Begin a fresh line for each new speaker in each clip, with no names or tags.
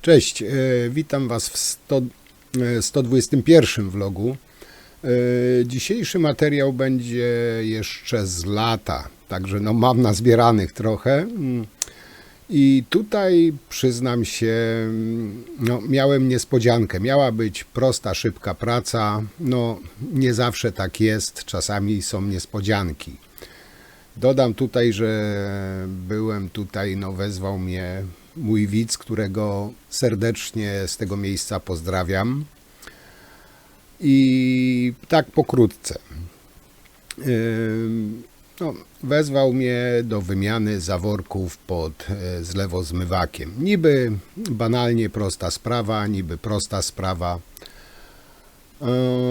Cześć, witam Was w 121 vlogu. Dzisiejszy materiał będzie jeszcze z lata, także no mam nazbieranych trochę. I tutaj przyznam się, no miałem niespodziankę. Miała być prosta, szybka praca. No nie zawsze tak jest, czasami są niespodzianki. Dodam tutaj, że byłem tutaj, no wezwał mnie mój widz, którego serdecznie z tego miejsca pozdrawiam. I tak pokrótce. No, wezwał mnie do wymiany zaworków pod zlewozmywakiem. Niby banalnie prosta sprawa,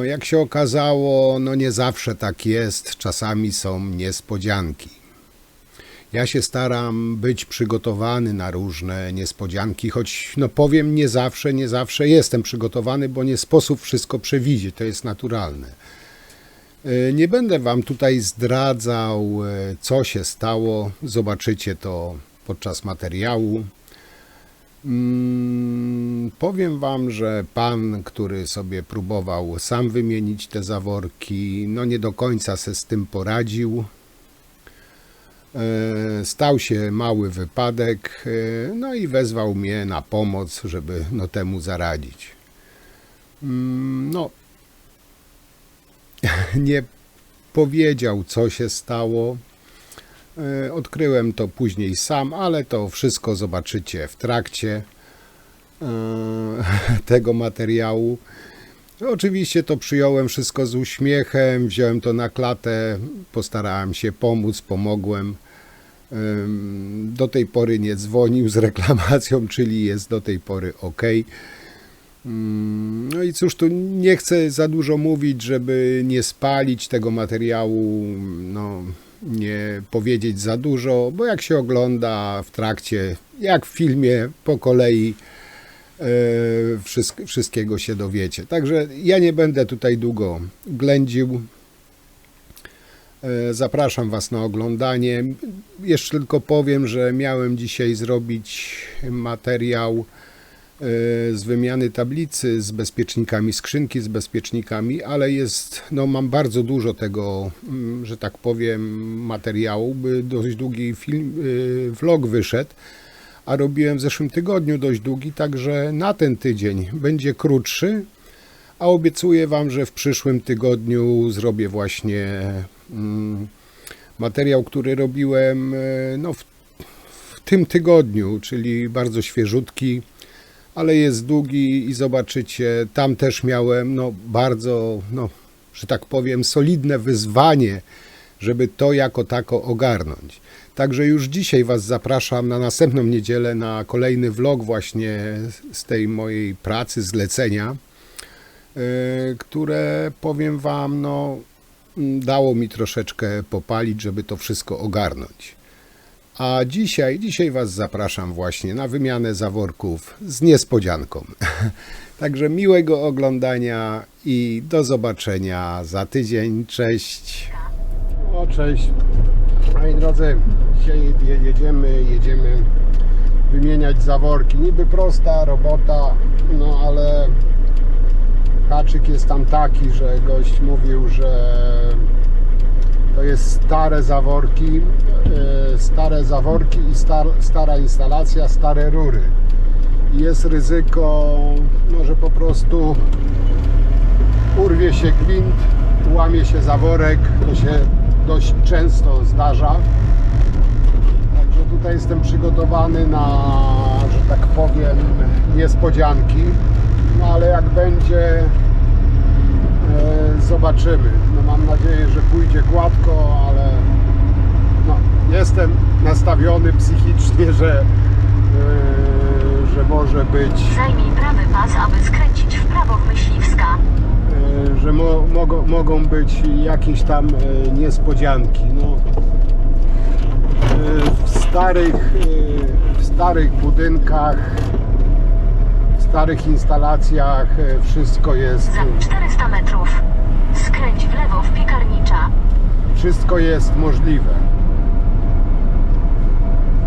Jak się okazało, no nie zawsze tak jest, czasami są niespodzianki. Ja się staram być przygotowany na różne niespodzianki, choć no powiem nie zawsze jestem przygotowany, bo nie sposób wszystko przewidzieć, to jest naturalne. Nie będę Wam tutaj zdradzał, co się stało, zobaczycie to podczas materiału. Powiem Wam, że pan, który sobie próbował sam wymienić te zaworki, no nie do końca se z tym poradził. Stał się mały wypadek, no i wezwał mnie na pomoc, żeby no temu zaradzić. No, nie powiedział, co się stało. Odkryłem to później sam, ale to wszystko zobaczycie w trakcie tego materiału. Oczywiście to przyjąłem wszystko z uśmiechem, wziąłem to na klatę, postarałem się pomóc, pomogłem. Do tej pory nie dzwonił z reklamacją, czyli jest do tej pory ok. No i cóż, tu nie chcę za dużo mówić, żeby nie spalić tego materiału, no nie powiedzieć za dużo, bo jak się ogląda w trakcie, jak w filmie po kolei, wszystkiego się dowiecie. Także ja nie będę tutaj długo ględził. Zapraszam Was na oglądanie. Jeszcze tylko powiem, że miałem dzisiaj zrobić materiał z wymiany tablicy z bezpiecznikami, skrzynki z bezpiecznikami, ale jest, no mam bardzo dużo tego, że tak powiem, materiału, by dość długi vlog wyszedł, a robiłem w zeszłym tygodniu dość długi, także na ten tydzień będzie krótszy, a obiecuję Wam, że w przyszłym tygodniu zrobię właśnie materiał, który robiłem no, w tym tygodniu, czyli bardzo świeżutki, ale jest długi i zobaczycie, tam też miałem no, bardzo, no, że tak powiem, solidne wyzwanie, żeby to jako tako ogarnąć. Także już dzisiaj Was zapraszam na następną niedzielę na kolejny vlog właśnie z tej mojej pracy, zlecenia, które powiem Wam, no, dało mi troszeczkę popalić, żeby to wszystko ogarnąć. A dzisiaj Was zapraszam właśnie na wymianę zaworków z niespodzianką. Także miłego oglądania i do zobaczenia za tydzień. Cześć! O, cześć! Moi drodzy, dzisiaj jedziemy wymieniać zaworki. Niby prosta robota, no ale haczyk jest tam taki, że gość mówił, że to jest stare zaworki i stara instalacja, stare rury. I jest ryzyko, no, że po prostu urwie się gwint, łamie się zaworek, to się dość często zdarza. Także tutaj jestem przygotowany na, że tak powiem, niespodzianki. No ale jak będzie, zobaczymy. No, mam nadzieję, że pójdzie gładko, ale no, jestem nastawiony psychicznie, że może być...
Zajmij prawy pas, aby skręcić w prawo w Myśliwska.
Że mogą być jakieś tam niespodzianki. No, w starych budynkach, w starych instalacjach wszystko jest...
Za 400 metrów skręć w lewo w Piekarnicza.
Wszystko jest możliwe.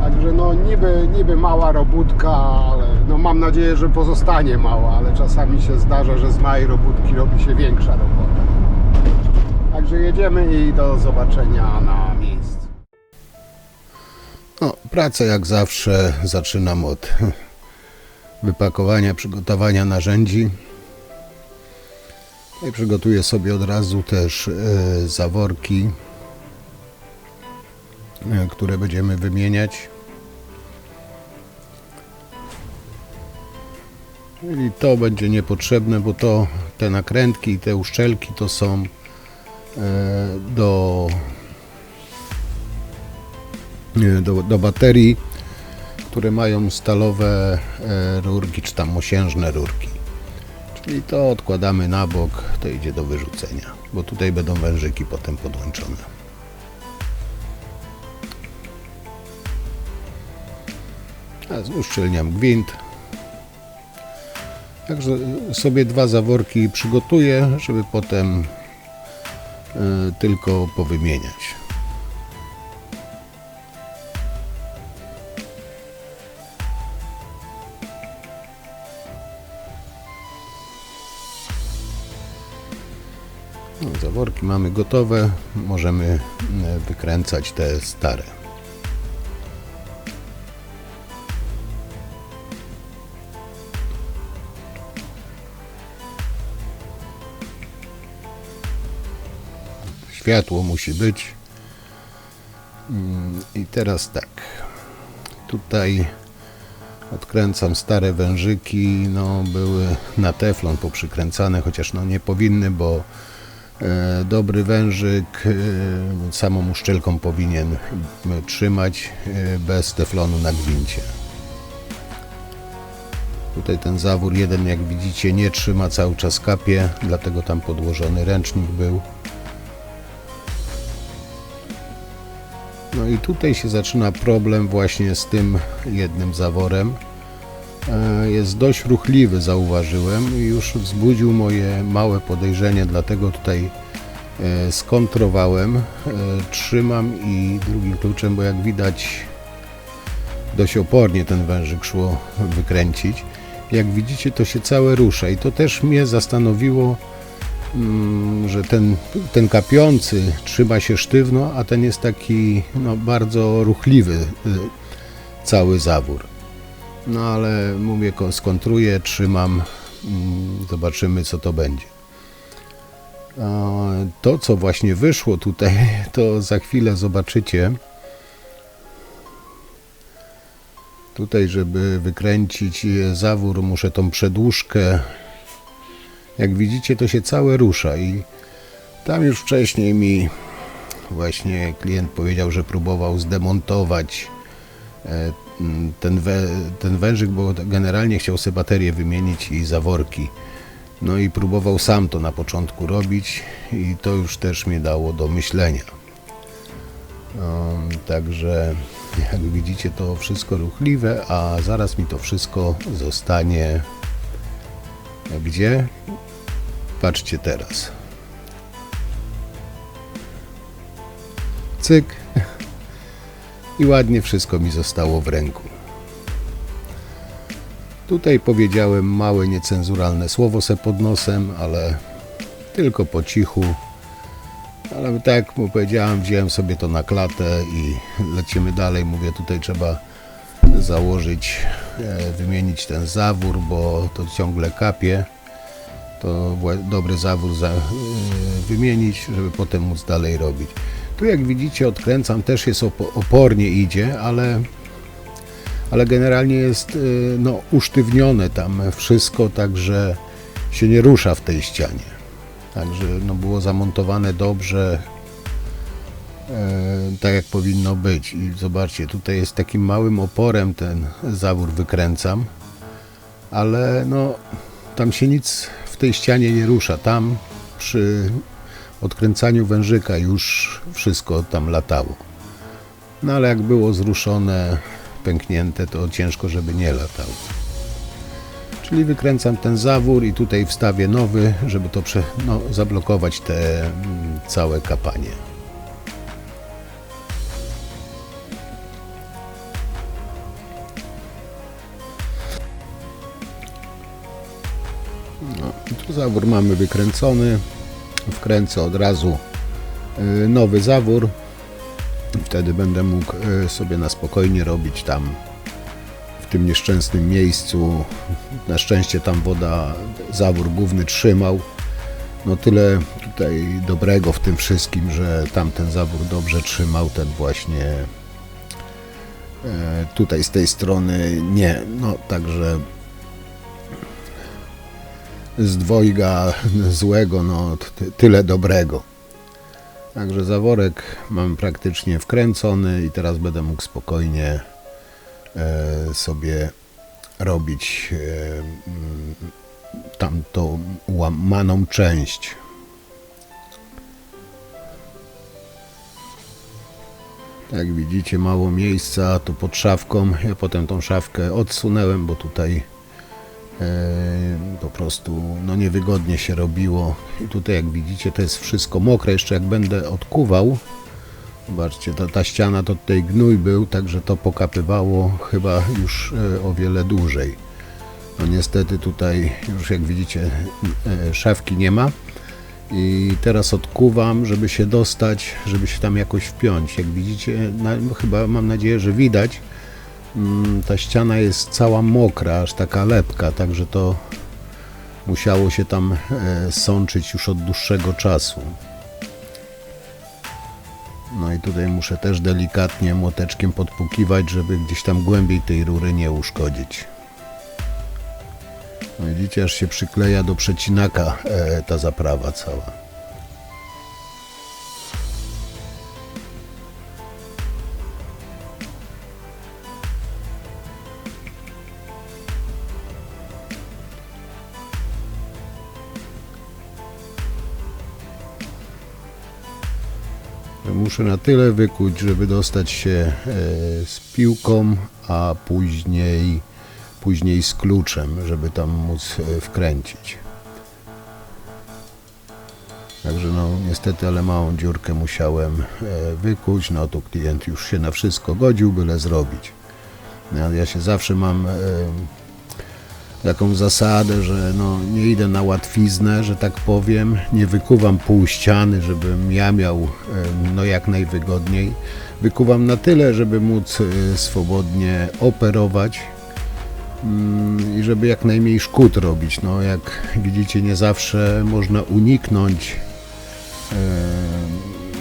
Także Także no niby mała robótka, ale no mam nadzieję, że pozostanie mała, ale czasami się zdarza, że z małej robótki robi się większa robota. Także jedziemy i do zobaczenia na miejscu. No, pracę jak zawsze zaczynam od wypakowania, przygotowania narzędzi. I przygotuję sobie od razu też zaworki, które będziemy wymieniać. Czyli to będzie niepotrzebne, bo te nakrętki i te uszczelki to są do baterii, które mają stalowe rurki, czy tam mosiężne rurki. Czyli to odkładamy na bok, to idzie do wyrzucenia, bo tutaj będą wężyki potem podłączone. Teraz uszczelniam gwint. Także sobie 2 zaworki przygotuję, żeby potem tylko powymieniać. No, zaworki mamy gotowe, możemy wykręcać te stare. Światło musi być. I teraz tak, tutaj odkręcam stare wężyki, no były na teflon poprzykręcane, chociaż no nie powinny, bo dobry wężyk samą uszczelką powinien trzymać bez teflonu na gwincie. Tutaj ten zawór jeden, jak widzicie, nie trzyma, cały czas kapie, dlatego tam podłożony ręcznik był. No i tutaj się zaczyna problem właśnie z tym jednym zaworem. Jest dość ruchliwy, zauważyłem, i już wzbudził moje małe podejrzenie, dlatego tutaj skontrowałem, trzymam i drugim kluczem, bo jak widać dość opornie ten wężyk szło wykręcić. Jak widzicie, to się całe rusza i to też mnie zastanowiło, że ten kapiący trzyma się sztywno, a ten jest taki no, bardzo ruchliwy cały zawór. No ale mówię, skontruję, trzymam, zobaczymy co to będzie. To co właśnie wyszło tutaj, to za chwilę zobaczycie. Tutaj, żeby wykręcić zawór, muszę tą przedłużkę. Jak widzicie, to się całe rusza i tam już wcześniej mi właśnie klient powiedział, że próbował zdemontować ten wężyk, bo generalnie chciał sobie baterię wymienić i zaworki. No i próbował sam to na początku robić i to już też mnie dało do myślenia. Także jak widzicie, to wszystko ruchliwe, a zaraz mi to wszystko zostanie gdzie? Patrzcie teraz. Cyk. I ładnie wszystko mi zostało w ręku. Tutaj powiedziałem małe niecenzuralne słowo se pod nosem, ale tylko po cichu. Ale tak jak mu powiedziałem, wziąłem sobie to na klatę i lecimy dalej. Mówię, tutaj trzeba założyć, wymienić ten zawór, bo to ciągle kapie. To dobry zawór wymienić, żeby potem móc dalej robić. Tu jak widzicie, odkręcam, też jest opornie idzie, ale generalnie jest no, usztywnione tam wszystko, także się nie rusza w tej ścianie. Także no, było zamontowane dobrze, tak jak powinno być. I zobaczcie, tutaj jest takim małym oporem ten zawór wykręcam, ale no, tam się nic w tej ścianie nie rusza. Tam przy odkręcaniu wężyka już wszystko tam latało. No ale jak było zruszone, pęknięte, to ciężko, żeby nie latało. Czyli wykręcam ten zawór i tutaj wstawię nowy, żeby to zablokować te całe kapanie. No, tu zawór mamy wykręcony. Wkręcę od razu nowy zawór. Wtedy będę mógł sobie na spokojnie robić tam w tym nieszczęsnym miejscu. Na szczęście tam woda zawór główny trzymał. No tyle tutaj dobrego w tym wszystkim, że tamten zawór dobrze trzymał, ten właśnie tutaj z tej strony nie. No także z dwojga złego, no tyle dobrego. Także zaworek mam praktycznie wkręcony i teraz będę mógł spokojnie sobie robić tamtą łamaną część. Jak widzicie, mało miejsca tu pod szafką. Ja potem tą szafkę odsunęłem, bo tutaj po prostu no niewygodnie się robiło. I tutaj jak widzicie, to jest wszystko mokre. Jeszcze jak będę odkuwał, zobaczcie, ta ściana to tutaj gnój był, także to pokapywało chyba już o wiele dłużej. No niestety tutaj już jak widzicie szafki nie ma i teraz odkuwam, żeby się dostać, żeby się tam jakoś wpiąć. Jak widzicie, chyba mam nadzieję, że widać, ta ściana jest cała mokra, aż taka lepka, także to musiało się tam sączyć już od dłuższego czasu. No i tutaj muszę też delikatnie młoteczkiem podpukiwać, żeby gdzieś tam głębiej tej rury nie uszkodzić. No widzicie, aż się przykleja do przecinaka ta zaprawa cała. Muszę na tyle wykuć, żeby dostać się z piłką, a później z kluczem, żeby tam móc wkręcić. Także no niestety, ale małą dziurkę musiałem wykuć. No tu klient już się na wszystko godził, byle zrobić. Ja się zawsze mam taką zasadę, że no nie idę na łatwiznę, że tak powiem, nie wykuwam pół ściany, żebym ja miał no jak najwygodniej. Wykuwam na tyle, żeby móc swobodnie operować i żeby jak najmniej szkód robić. No jak widzicie, nie zawsze można uniknąć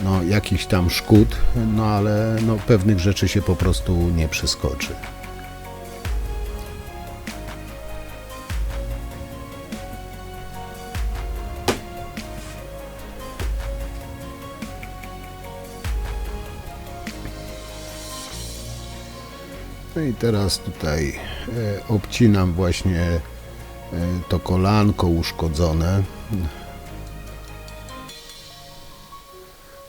no jakichś tam szkód, no ale no pewnych rzeczy się po prostu nie przeskoczy. No i teraz tutaj obcinam właśnie to kolanko uszkodzone.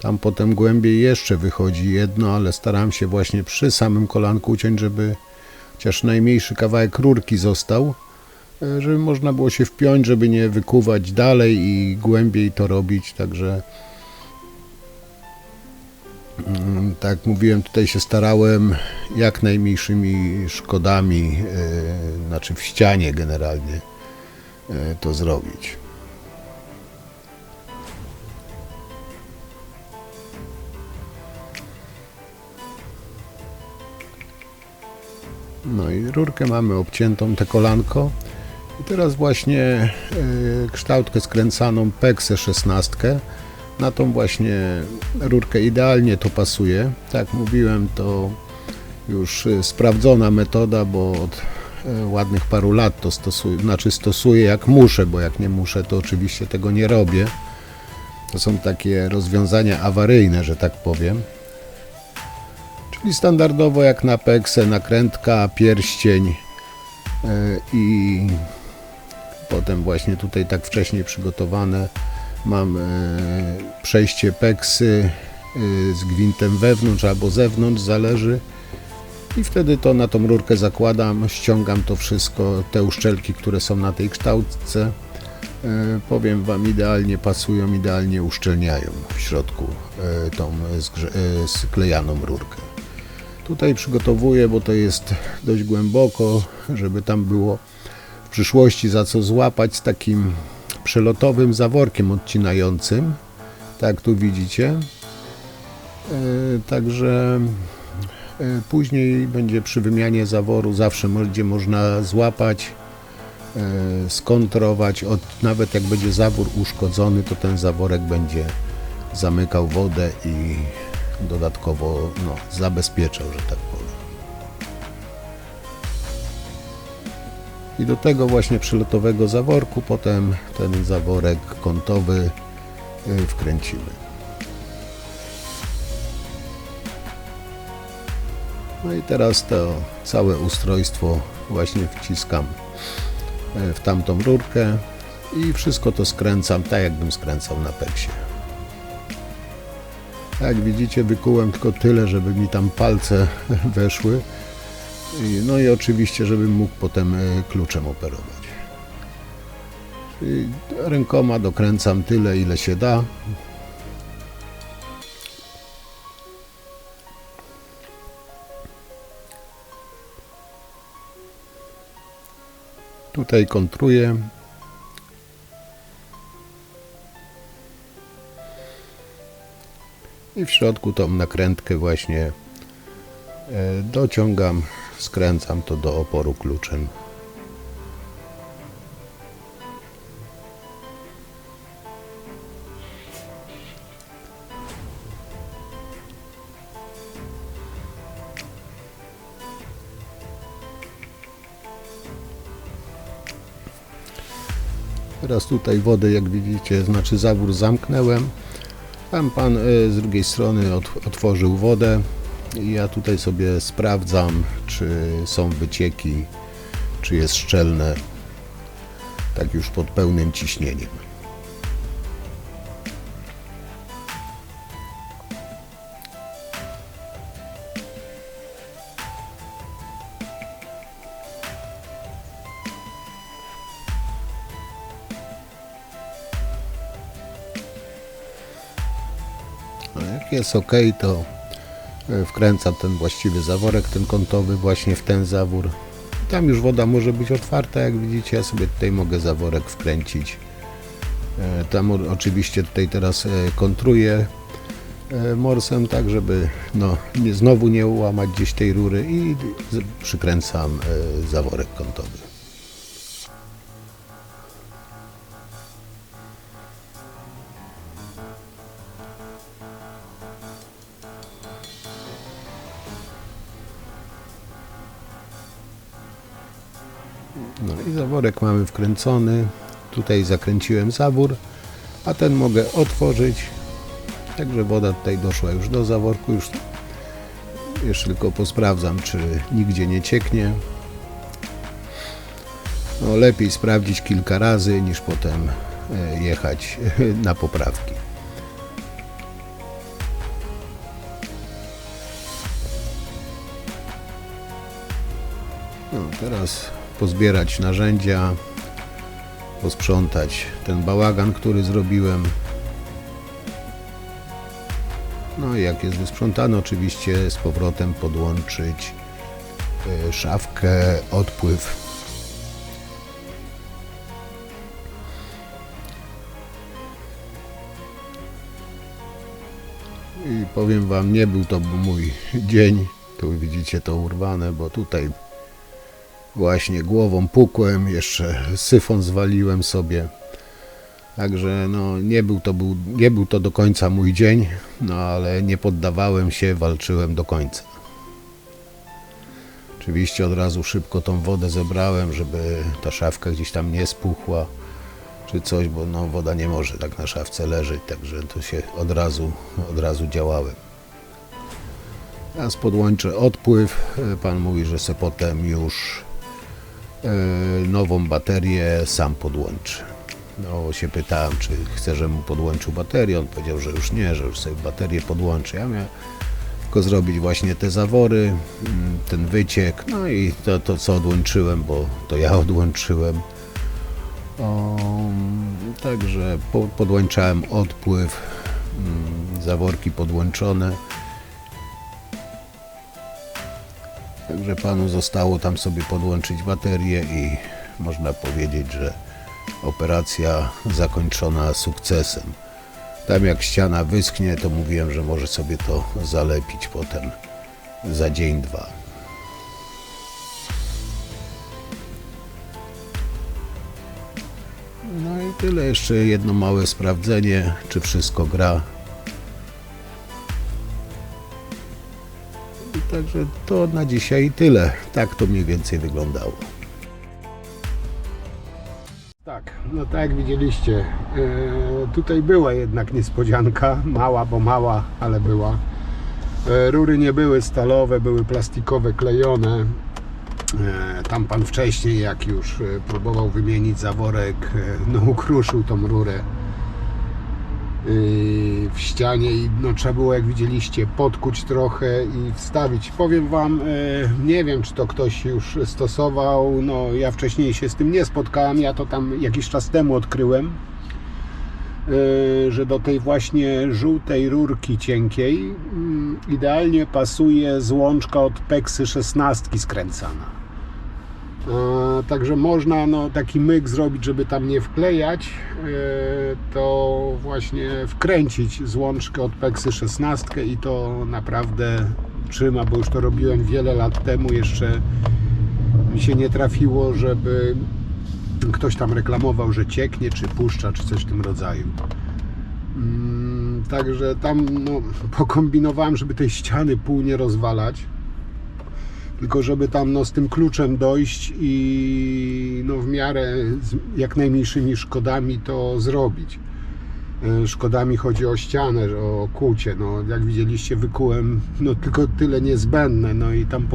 Tam potem głębiej jeszcze wychodzi jedno, ale staram się właśnie przy samym kolanku uciąć, żeby chociaż najmniejszy kawałek rurki został, żeby można było się wpiąć, żeby nie wykuwać dalej i głębiej to robić. Także tak jak mówiłem, tutaj się starałem jak najmniejszymi szkodami, znaczy w ścianie generalnie to zrobić. No i rurkę mamy obciętą, te kolanko. I teraz właśnie kształtkę skręcaną PEXę 16. Na tą właśnie rurkę idealnie to pasuje. Tak jak mówiłem, to już sprawdzona metoda, bo od ładnych paru lat to stosuję jak muszę, bo jak nie muszę, to oczywiście tego nie robię. To są takie rozwiązania awaryjne, że tak powiem. Czyli standardowo jak na PEXę nakrętka, pierścień i potem właśnie tutaj tak wcześniej przygotowane mam przejście PEXy z gwintem wewnątrz albo zewnątrz, zależy. I wtedy to na tą rurkę zakładam, ściągam to wszystko, te uszczelki, które są na tej kształtce. Powiem Wam, idealnie pasują, idealnie uszczelniają w środku tą sklejaną rurkę. Tutaj przygotowuję, bo to jest dość głęboko, żeby tam było w przyszłości za co złapać z takim przelotowym zaworkiem odcinającym, tak jak tu widzicie. Także później będzie przy wymianie zaworu zawsze będzie można złapać, skontrować, nawet jak będzie zawór uszkodzony, to ten zaworek będzie zamykał wodę i dodatkowo zabezpieczał, że tak powiem. I do tego właśnie przelotowego zaworku potem ten zaworek kątowy wkręcimy. No i teraz to całe ustrojstwo właśnie wciskam w tamtą rurkę i wszystko to skręcam tak, jakbym skręcał na peksie. Jak widzicie, wykułem tylko tyle, żeby mi tam palce weszły. No i oczywiście, żebym mógł potem kluczem operować. Czyli rękoma dokręcam tyle, ile się da. Tutaj kontruję. I w środku tą nakrętkę właśnie dociągam, skręcam to do oporu kluczem. Teraz tutaj wodę, jak widzicie, znaczy zawór zamknęłem. Tam pan z drugiej strony otworzył wodę i ja tutaj sobie sprawdzam, czy są wycieki, czy jest szczelne, tak już pod pełnym ciśnieniem. Jak jest ok, to wkręcam ten właściwy zaworek, ten kątowy właśnie w ten zawór. Tam już woda może być otwarta, jak widzicie, ja sobie tutaj mogę zaworek wkręcić. Tam oczywiście tutaj teraz kontruję morsem, tak żeby znowu nie ułamać gdzieś tej rury i przykręcam zaworek kątowy. No i zaworek mamy wkręcony. Tutaj zakręciłem zawór, a ten mogę otworzyć. Także woda tutaj doszła już do zaworku. Już jeszcze tylko posprawdzam, czy nigdzie nie cieknie. No, lepiej sprawdzić kilka razy, niż potem jechać na poprawki. No, teraz pozbierać narzędzia, posprzątać ten bałagan, który zrobiłem. No i jak jest wysprzątane, oczywiście z powrotem podłączyć szafkę, odpływ. I powiem wam, nie był to mój dzień. Tu widzicie to urwane, bo tutaj właśnie głową pukłem, jeszcze syfon zwaliłem sobie. Także nie był to do końca mój dzień, ale nie poddawałem się, walczyłem do końca. Oczywiście od razu szybko tą wodę zebrałem, żeby ta szafka gdzieś tam nie spuchła czy coś, bo woda nie może tak na szafce leżeć, także to się od razu działałem. Teraz podłączę odpływ. Pan mówi, że se potem już nową baterię sam podłączy. No się pytałem, czy chce, żebym mu podłączył baterię. On powiedział, że już nie, że już sobie baterię podłączy. Ja miałem tylko zrobić właśnie te zawory, ten wyciek, no i to co odłączyłem, bo to ja odłączyłem. Także podłączałem odpływ, zaworki podłączone. Także panu zostało tam sobie podłączyć baterię i można powiedzieć, że operacja zakończona sukcesem. Tam jak ściana wyschnie, to mówiłem, że może sobie to zalepić potem za dzień, dwa. No i tyle, jeszcze jedno małe sprawdzenie, czy wszystko gra. I także to na dzisiaj tyle. Tak to mniej więcej wyglądało. Tak, no tak jak widzieliście, tutaj była jednak niespodzianka, mała, bo mała, ale była. Rury nie były stalowe, były plastikowe, klejone. Tam pan wcześniej, jak już próbował wymienić zaworek, no ukruszył tą rurę w ścianie i no, trzeba było, jak widzieliście, podkuć trochę i wstawić. Powiem wam, nie wiem, czy to ktoś już stosował, no ja wcześniej się z tym nie spotkałem, ja to tam jakiś czas temu odkryłem, że do tej właśnie żółtej rurki cienkiej idealnie pasuje złączka od Peksy 16 skręcana. Także można no, taki myk zrobić, żeby tam nie wklejać, to właśnie wkręcić złączkę od Peksy 16 i to naprawdę trzyma, bo już to robiłem wiele lat temu, jeszcze mi się nie trafiło, żeby ktoś tam reklamował, że cieknie, czy puszcza, czy coś w tym rodzaju. Także tam no, pokombinowałem, żeby tej ściany pół nie rozwalać, tylko żeby tam no, z tym kluczem dojść i no, w miarę z jak najmniejszymi szkodami to zrobić. Szkodami chodzi o ścianę, o kłucie. No, jak widzieliście, wykułem no, tylko tyle niezbędne, no i tam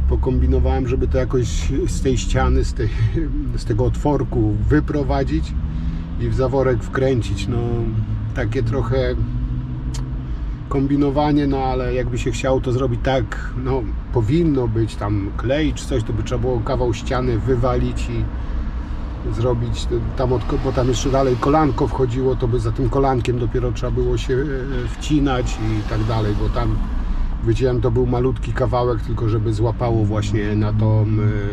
pokombinowałem, żeby to jakoś z tej ściany, z tego otworku wyprowadzić i w zaworek wkręcić. No, takie trochę kombinowanie, no ale jakby się chciało to zrobić tak, no powinno być tam klej czy coś, to by trzeba było kawał ściany wywalić i zrobić tam, bo tam jeszcze dalej kolanko wchodziło, to by za tym kolankiem dopiero trzeba było się wcinać i tak dalej, bo tam wyciąłem, to był malutki kawałek, tylko żeby złapało właśnie na tą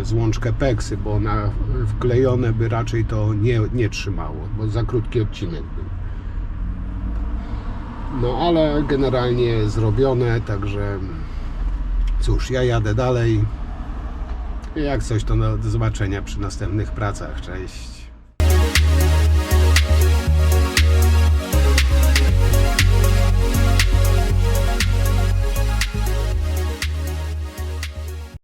złączkę Peksy, bo na wklejone by raczej to nie trzymało, bo za krótki odcinek był. No ale generalnie zrobione, także cóż, ja jadę dalej. Jak coś, to do zobaczenia przy następnych pracach. Cześć.